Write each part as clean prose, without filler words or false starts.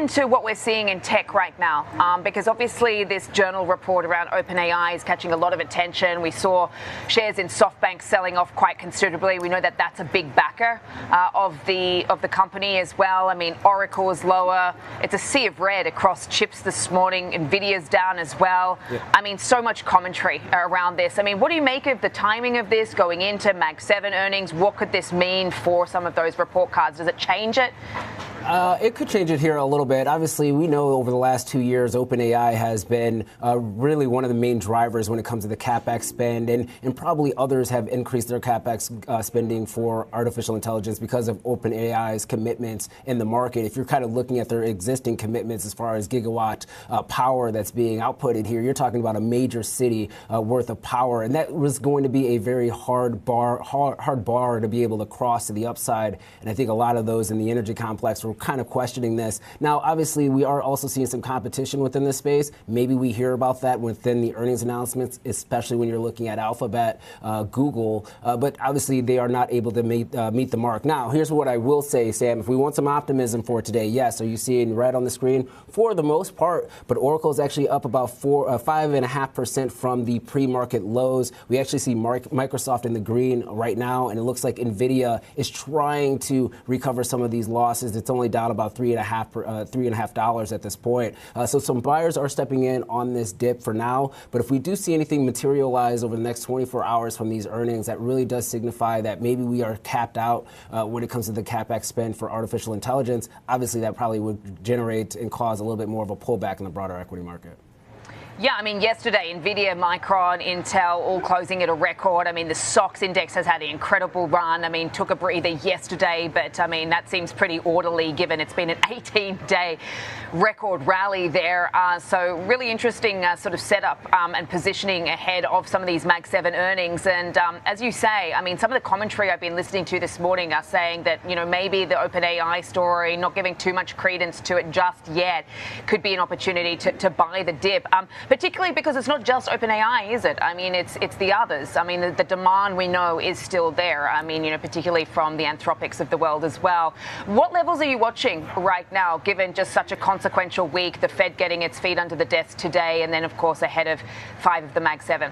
into what we're seeing in tech right now, because obviously this journal report around OpenAI is catching a lot of attention. We saw shares in SoftBank selling off quite considerably. We know that that's a big backer of the company as well. I mean, Oracle is lower. It's a sea of red across chips this morning. Nvidia's down as well. Yeah. I mean, so much commentary around this. I mean, what do you make of the timing of this going into Mag 7 earnings? What could this mean for some of those report cards? Does it change it? It could change it here a little bit. Obviously, we know over the last 2 years, OpenAI has been really one of the main drivers when it comes to the CapEx spend, and probably others have increased their CapEx spending for artificial intelligence because of OpenAI's commitments in the market. If you're kind of looking at their existing commitments as far as gigawatt power that's being outputted here, you're talking about a major city worth of power, and that was going to be a very hard bar to be able to cross to the upside. And I think a lot of those in the energy complex were kind of questioning this. Now, obviously, we are also seeing some competition within this space. Maybe we hear about that within the earnings announcements, especially when you're looking at Alphabet, Google, but obviously they are not able to meet the mark. Now, here's what I will say, Sam. If we want some optimism for today, yes, are you seeing red on the screen? For the most part, but Oracle is actually up about 5.5% from the pre-market lows. We actually see Microsoft in the green right now, and it looks like Nvidia is trying to recover some of these losses. It's only down about $3.50 at this point. So some buyers are stepping in on this dip for now. But if we do see anything materialize over the next 24 hours from these earnings, that really does signify that maybe we are capped out when it comes to the CapEx spend for artificial intelligence. Obviously, that probably would generate and cause a little bit more of a pullback in the broader equity market. Yeah, I mean, yesterday, Nvidia, Micron, Intel, all closing at a record. I mean, the SOX index has had an incredible run. I mean, took a breather yesterday, but I mean, that seems pretty orderly given it's been an 18-day record rally there. So really interesting sort of setup and positioning ahead of some of these Mag 7 earnings. And as you say, I mean, some of the commentary I've been listening to this morning are saying that, you know, maybe the OpenAI story, not giving too much credence to it just yet, could be an opportunity to buy the dip. Particularly because it's not just OpenAI, is it? I mean, it's the others. I mean, the demand we know is still there. I mean, you know, particularly from the Anthropics of the world as well. What levels are you watching right now, given just such a consequential week, the Fed getting its feet under the desk today, and then, of course, ahead of 5 of the Mag 7?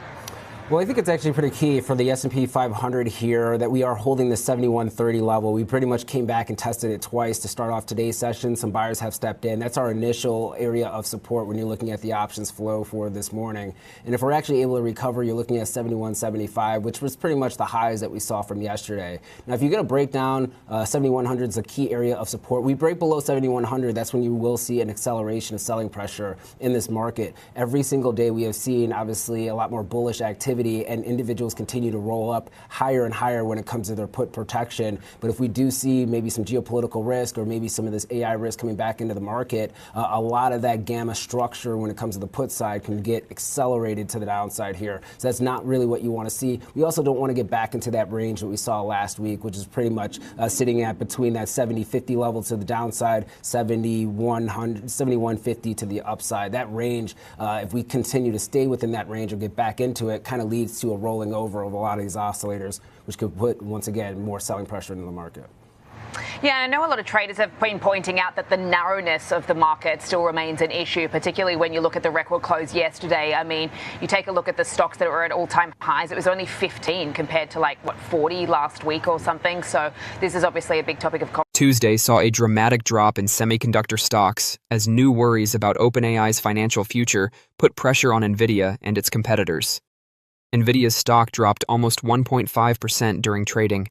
Well, I think it's actually pretty key for the S&P 500 here that we are holding the 7130 level. We pretty much came back and tested it twice to start off today's session. Some buyers have stepped in. That's our initial area of support when you're looking at the options flow for this morning. And if we're actually able to recover, you're looking at 7175, which was pretty much the highs that we saw from yesterday. Now, if you're going to break down 7100 is a key area of support. We break below 7100, that's when you will see an acceleration of selling pressure in this market. Every single day we have seen, obviously, a lot more bullish activity, and individuals continue to roll up higher and higher when it comes to their put protection. But if we do see maybe some geopolitical risk or maybe some of this AI risk coming back into the market, a lot of that gamma structure when it comes to the put side can get accelerated to the downside here. So that's not really what you want to see. We also don't want to get back into that range that we saw last week, which is pretty much sitting at between that 70-50 level to the downside, 7150 to the upside. That range, if we continue to stay within that range or get back into it, kind of leads to a rolling over of a lot of these oscillators, which could put, once again, more selling pressure into the market. Yeah, I know a lot of traders have been pointing out that the narrowness of the market still remains an issue, particularly when you look at the record close yesterday. I mean, you take a look at the stocks that were at all-time highs. It was only 15 compared to, like, 40 last week or something. So this is obviously a big topic of conversation. Tuesday saw a dramatic drop in semiconductor stocks as new worries about OpenAI's financial future put pressure on Nvidia and its competitors. Nvidia's stock dropped almost 1.5% during trading,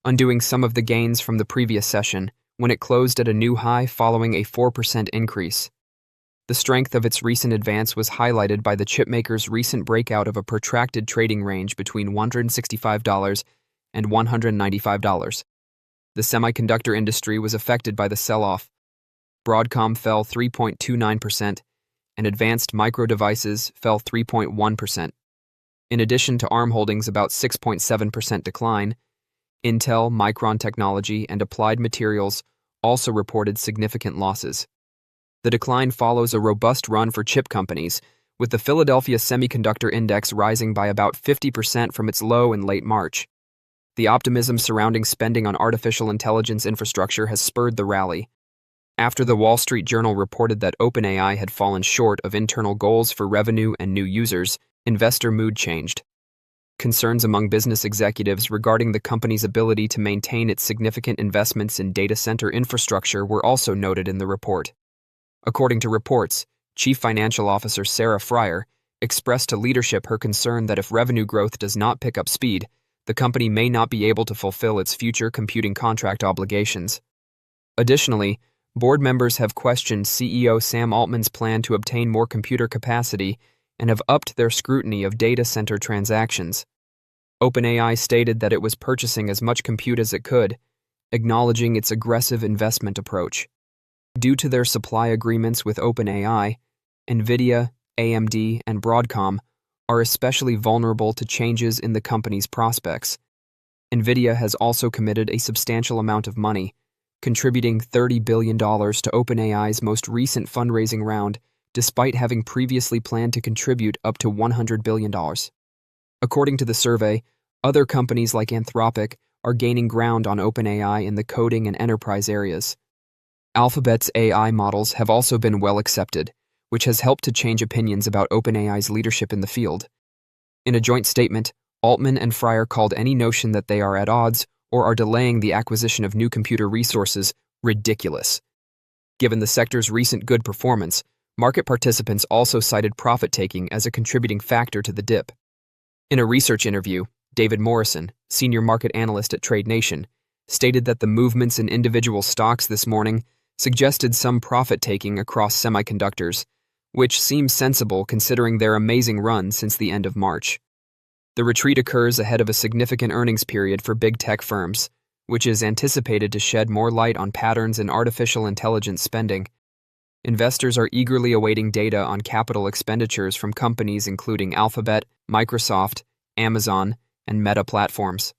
undoing some of the gains from the previous session when it closed at a new high following a 4% increase. The strength of its recent advance was highlighted by the chipmaker's recent breakout of a protracted trading range between $165 and $195. The semiconductor industry was affected by the sell-off. Broadcom fell 3.29%, and Advanced Micro Devices fell 3.1%. In addition to ARM Holdings' about 6.7% decline, Intel, Micron Technology, and Applied Materials also reported significant losses. The decline follows a robust run for chip companies, with the Philadelphia Semiconductor Index rising by about 50% from its low in late March. The optimism surrounding spending on artificial intelligence infrastructure has spurred the rally. After the Wall Street Journal reported that OpenAI had fallen short of internal goals for revenue and new users, investor mood changed. Concerns among business executives regarding the company's ability to maintain its significant investments in data center infrastructure were also noted in the report. According to reports, Chief Financial Officer Sarah Fryer expressed to leadership her concern that if revenue growth does not pick up speed, the company may not be able to fulfill its future computing contract obligations. Additionally, board members have questioned CEO Sam Altman's plan to obtain more computer capacity and have upped their scrutiny of data center transactions. OpenAI stated that it was purchasing as much compute as it could, acknowledging its aggressive investment approach. Due to their supply agreements with OpenAI, Nvidia, AMD, and Broadcom are especially vulnerable to changes in the company's prospects. Nvidia has also committed a substantial amount of money, contributing $30 billion to OpenAI's most recent fundraising round, despite having previously planned to contribute up to $100 billion. According to the survey, other companies like Anthropic are gaining ground on OpenAI in the coding and enterprise areas. Alphabet's AI models have also been well accepted, which has helped to change opinions about OpenAI's leadership in the field. In a joint statement, Altman and Fryer called any notion that they are at odds or are delaying the acquisition of new computer resources ridiculous. Given the sector's recent good performance, market participants also cited profit-taking as a contributing factor to the dip. In a research interview, David Morrison, senior market analyst at Trade Nation, stated that the movements in individual stocks this morning suggested some profit-taking across semiconductors, which seems sensible considering their amazing run since the end of March. The retreat occurs ahead of a significant earnings period for big tech firms, which is anticipated to shed more light on patterns in artificial intelligence spending. Investors are eagerly awaiting data on capital expenditures from companies including Alphabet, Microsoft, Amazon, and Meta platforms.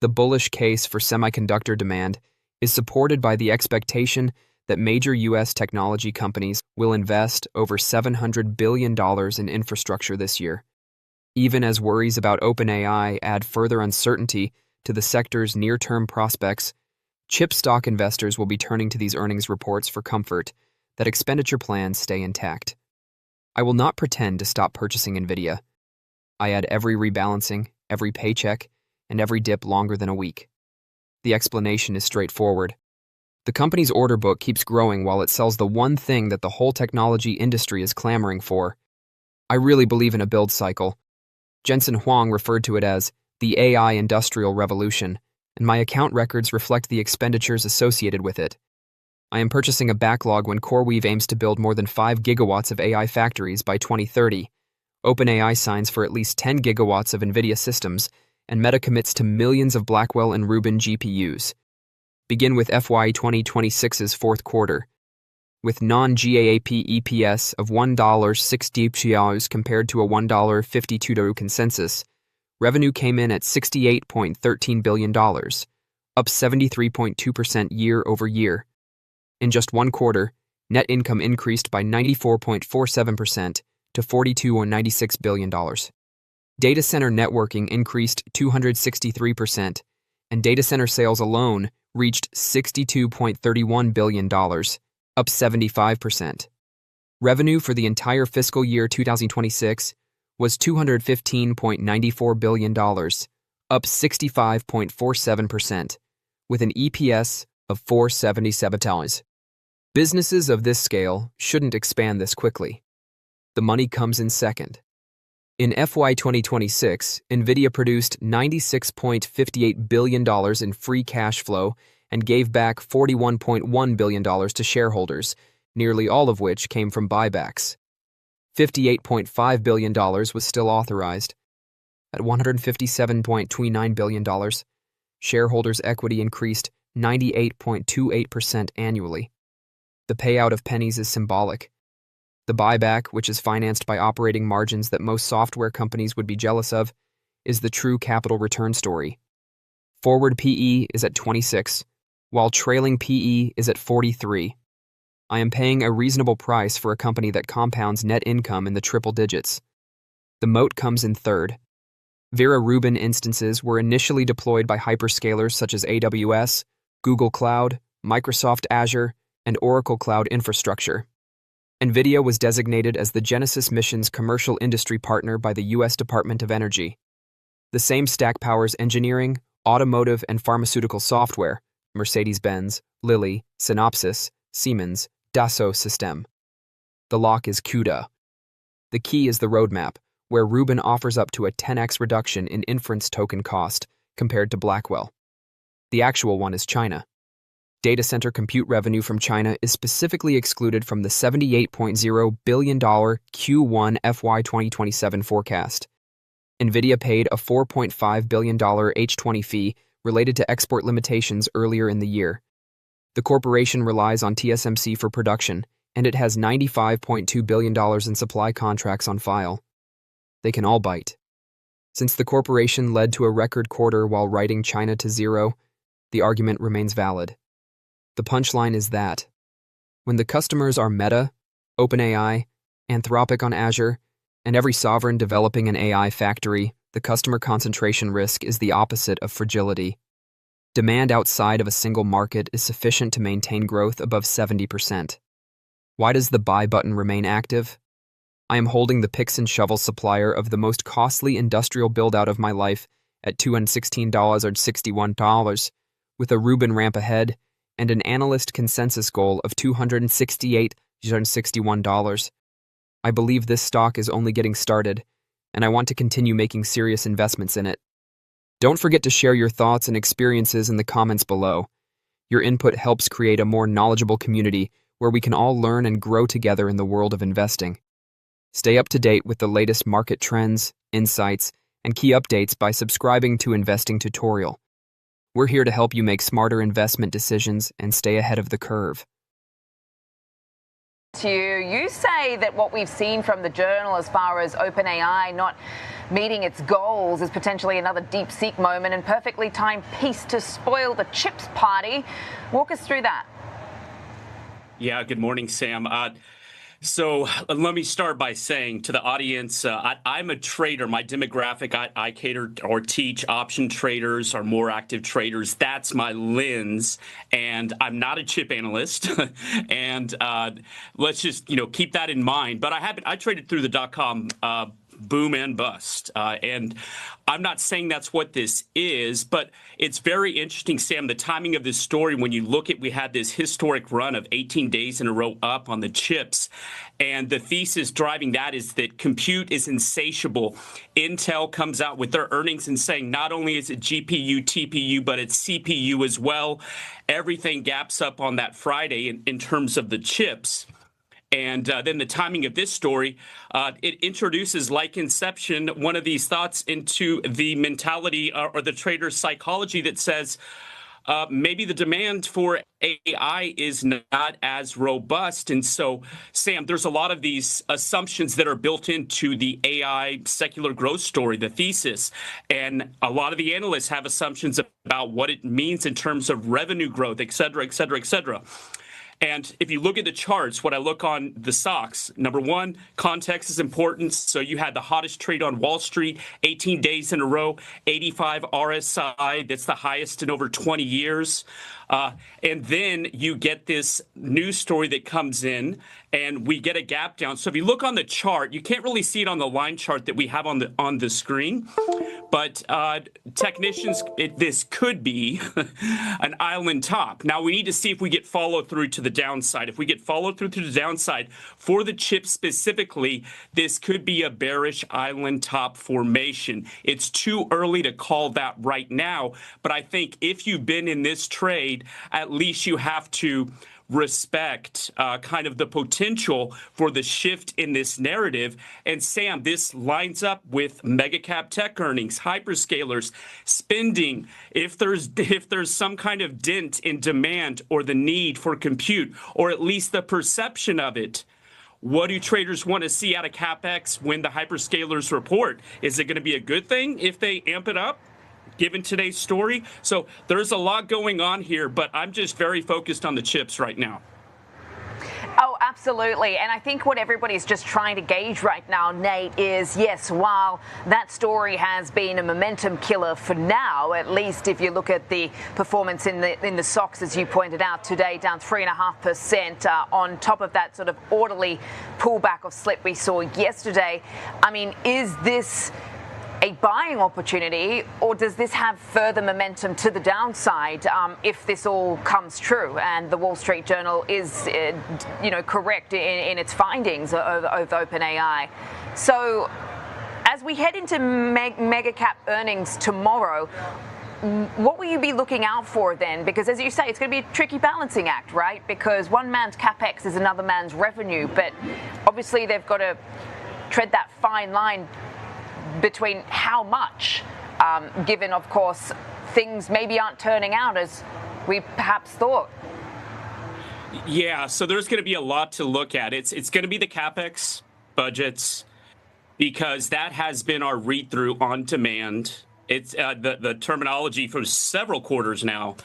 The bullish case for semiconductor demand is supported by the expectation that major U.S. technology companies will invest over $700 billion in infrastructure this year. Even as worries about OpenAI add further uncertainty to the sector's near-term prospects, chip stock investors will be turning to these earnings reports for comfort that expenditure plans stay intact. I will not pretend to stop purchasing Nvidia. I add every rebalancing, every paycheck, and every dip longer than a week. The explanation is straightforward. The company's order book keeps growing while it sells the one thing that the whole technology industry is clamoring for. I really believe in a build cycle. Jensen Huang referred to it as the AI industrial revolution, and my account records reflect the expenditures associated with it. I am purchasing a backlog when CoreWeave aims to build more than 5 gigawatts of AI factories by 2030. OpenAI signs for at least 10 gigawatts of Nvidia systems, and Meta commits to millions of Blackwell and Rubin GPUs. Begin with FY 2026's fourth quarter. With non-GAAP EPS of $1.60 compared to a $1.52 consensus, revenue came in at $68.13 billion, up 73.2% year over year. In just one quarter, net income increased by 94.47% to $42.96 billion. Data center networking increased 263%, and data center sales alone reached $62.31 billion, up 75%. Revenue for the entire fiscal year 2026 was $215.94 billion, up 65.47%, with an EPS of $4.77. Businesses of this scale shouldn't expand this quickly. The money comes in second. In FY 2026, Nvidia produced $96.58 billion in free cash flow and gave back $41.1 billion to shareholders, nearly all of which came from buybacks. $58.5 billion was still authorized. At $157.29 billion, shareholders' equity increased 98.28% annually. The payout of pennies is symbolic. The buyback, which is financed by operating margins that most software companies would be jealous of, is the true capital return story. Forward PE is at 26, while trailing PE is at 43. I am paying a reasonable price for a company that compounds net income in the triple digits. The moat comes in third. Vera Rubin instances were initially deployed by hyperscalers such as AWS, Google Cloud, Microsoft Azure, and Oracle Cloud Infrastructure. Nvidia was designated as the Genesis mission's commercial industry partner by the U.S. Department of Energy. The same stack powers engineering, automotive, and pharmaceutical software: Mercedes-Benz, Lilly, Synopsys, Siemens, Dassault Systèmes. The lock is CUDA. The key is the roadmap, where Rubin offers up to a 10x reduction in inference token cost compared to Blackwell. The actual one is China. Data center compute revenue from China is specifically excluded from the $78.0 billion Q1 FY 2027 forecast. Nvidia paid a $4.5 billion H20 fee related to export limitations earlier in the year. The corporation relies on TSMC for production, and it has $95.2 billion in supply contracts on file. They can all bite. Since the corporation led to a record quarter while writing China to zero, the argument remains valid. The punchline is that when the customers are Meta, OpenAI, Anthropic on Azure, and every sovereign developing an AI factory, the customer concentration risk is the opposite of fragility. Demand outside of a single market is sufficient to maintain growth above 70%. Why does the buy button remain active? I am holding the picks and shovels supplier of the most costly industrial build-out of my life at $216.61, with a Rubin ramp ahead and an analyst consensus goal of $268.61. I believe this stock is only getting started, and I want to continue making serious investments in it. Don't forget to share your thoughts and experiences in the comments below. Your input helps create a more knowledgeable community where we can all learn and grow together in the world of investing. Stay up to date with the latest market trends, insights, and key updates by subscribing to Investing Tutorial. We're here to help you make smarter investment decisions and stay ahead of the curve. You say that what we've seen from the journal as far as OpenAI not meeting its goals is potentially another DeepSeek moment and perfectly timed piece to spoil the chips party. Walk us through that. Yeah, good morning, Sam. So let me start by saying to the audience, I'm a trader. My demographic, I cater or teach option traders or more active traders. That's my lens, and I'm not a chip analyst. And let's just keep that in mind. But I traded through the .com boom and bust. And I'm not saying that's what this is, but it's very interesting, Sam, the timing of this story. When you look at, we had this historic run of 18 days in a row up on the chips. And the thesis driving that is that compute is insatiable. Intel comes out with their earnings and saying not only is it GPU, TPU, but it's CPU as well. Everything gaps up on that Friday in terms of the chips. And then the timing of this story, it introduces, like Inception, one of these thoughts into the mentality or the trader's psychology that says maybe the demand for AI is not as robust. And so, Sam, there's a lot of these assumptions that are built into the AI secular growth story, the thesis. And a lot of the analysts have assumptions about what it means in terms of revenue growth, et cetera, et cetera, et cetera. And if you look at the charts, what I look on the stocks, number one, context is important. So you had the hottest trade on Wall Street, 18 days in a row, 85 RSI. That's the highest in over 20 years. And then you get this news story that comes in, and we get a gap down. So if you look on the chart, you can't really see it on the line chart that we have on the screen. But technicians, this could be an island top. Now, we need to see if we get follow through to the downside. If we get follow through to the downside for the chip specifically, this could be a bearish island top formation. It's too early to call that right now. But I think if you've been in this trade, at least you have to respect kind of the potential for the shift in this narrative. And Sam, this lines up with mega cap tech earnings, hyperscalers, spending. If there's some kind of dent in demand or the need for compute, or at least the perception of it, what do traders want to see out of CapEx when the hyperscalers report? Is it going to be a good thing if they amp it up, given today's story? So there's a lot going on here, but I'm just very focused on the chips right now. Oh, absolutely. And I think what everybody's just trying to gauge right now, Nate, is yes, while that story has been a momentum killer for now, at least if you look at the performance in the stocks, as you pointed out today, down 3.5%, on top of that sort of orderly pullback of slip we saw yesterday. I mean, is this a buying opportunity, or does this have further momentum to the downside if this all comes true and the Wall Street Journal is, correct in its findings of OpenAI? So, as we head into mega cap earnings tomorrow, what will you be looking out for then? Because as you say, it's going to be a tricky balancing act, right? Because one man's capex is another man's revenue, but obviously they've got to tread that fine line between how much, given, of course, things maybe aren't turning out as we perhaps thought. Yeah, so there's going to be a lot to look at. It's going to be the CapEx budgets, because that has been our read-through on demand. It's the terminology for several quarters now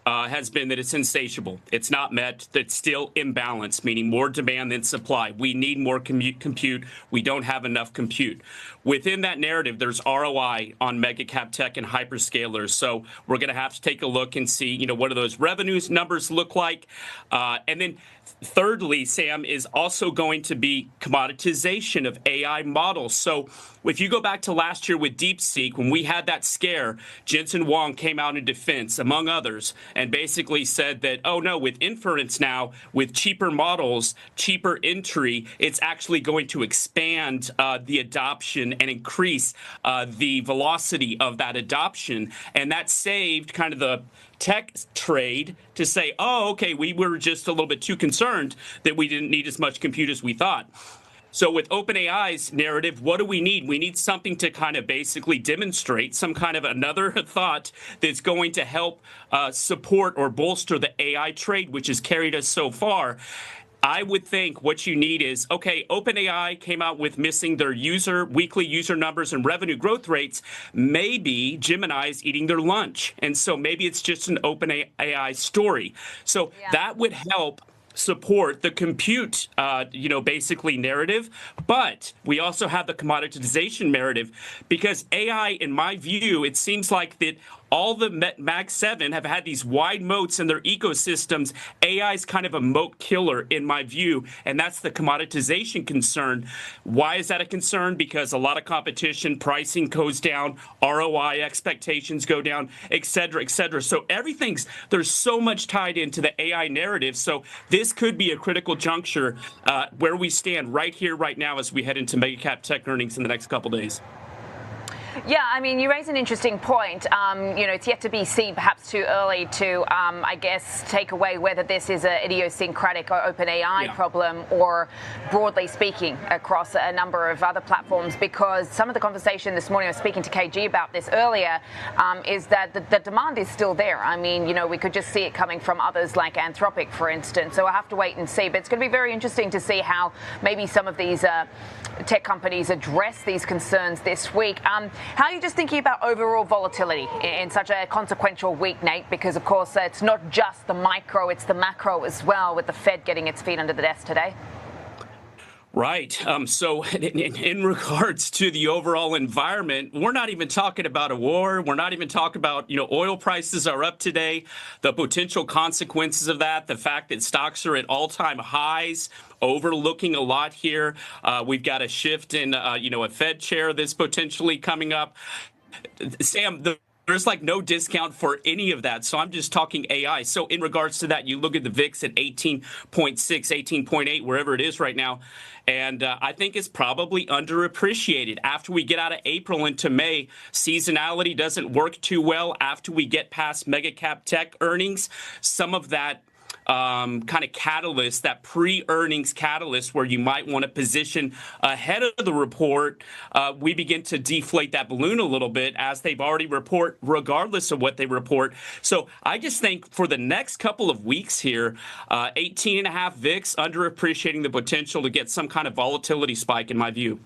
has been that it's insatiable. It's not met. It's still imbalanced, meaning more demand than supply. We need more compute. We don't have enough compute. Within that narrative, there's ROI on mega cap tech and hyperscalers. So we're going to have to take a look and see, what do those revenues numbers look like? And then thirdly, Sam, is also going to be commoditization of AI models. So if you go back to last year with DeepSeek, when we had that scare, Jensen Huang came out in defense, among others, and basically said that, oh no, with inference now, with cheaper models, cheaper entry, it's actually going to expand the adoption and increase the velocity of that adoption. And that saved kind of the tech trade to say, oh, okay, we were just a little bit too concerned that we didn't need as much compute as we thought. So with OpenAI's narrative, what do we need? We need something to kind of basically demonstrate some kind of another thought that's going to help support or bolster the AI trade, which has carried us so far. I would think what you need is, okay, OpenAI came out with missing their weekly user numbers and revenue growth rates. Maybe Gemini's eating their lunch. And so maybe it's just an OpenAI story. So that would help support the compute, basically narrative. But we also have the commoditization narrative, because AI, in my view, it seems like that all the Mag 7 have had these wide moats in their ecosystems. AI is kind of a moat killer, in my view, and that's the commoditization concern. Why is that a concern? Because a lot of competition, pricing goes down, ROI expectations go down, et cetera, et cetera. So there's so much tied into the AI narrative. So this could be a critical juncture where we stand right here, right now, as we head into mega cap tech earnings in the next couple days. Yeah, I mean, you raise an interesting point. It's yet to be seen, perhaps too early to, take away whether this is an idiosyncratic or OpenAI problem, or broadly speaking across a number of other platforms, because some of the conversation this morning, I was speaking to KG about this earlier, is that the demand is still there. I mean, we could just see it coming from others like Anthropic, for instance. So we'll have to wait and see. But it's going to be very interesting to see how maybe some of these tech companies address these concerns this week. How are you just thinking about overall volatility in such a consequential week, Nate? Because, of course, it's not just the micro, it's the macro as well, with the Fed getting its feet under the desk today. Right. So in regards to the overall environment, we're not even talking about a war. We're not even talking about, oil prices are up today, the potential consequences of that, the fact that stocks are at all-time highs, overlooking a lot here. We've got a shift in, a Fed chair that's potentially coming up. Sam, there's like no discount for any of that. So I'm just talking AI. So in regards to that, you look at the VIX at 18.6, 18.8, wherever it is right now. And I think it's probably underappreciated. After we get out of April into May, seasonality doesn't work too well. After we get past mega cap tech earnings, some of that kind of catalyst, that pre-earnings catalyst where you might want to position ahead of the report, we begin to deflate that balloon a little bit as they've already report, regardless of what they report. So I just think for the next couple of weeks here, 18.5 VIX, underappreciating the potential to get some kind of volatility spike in my view.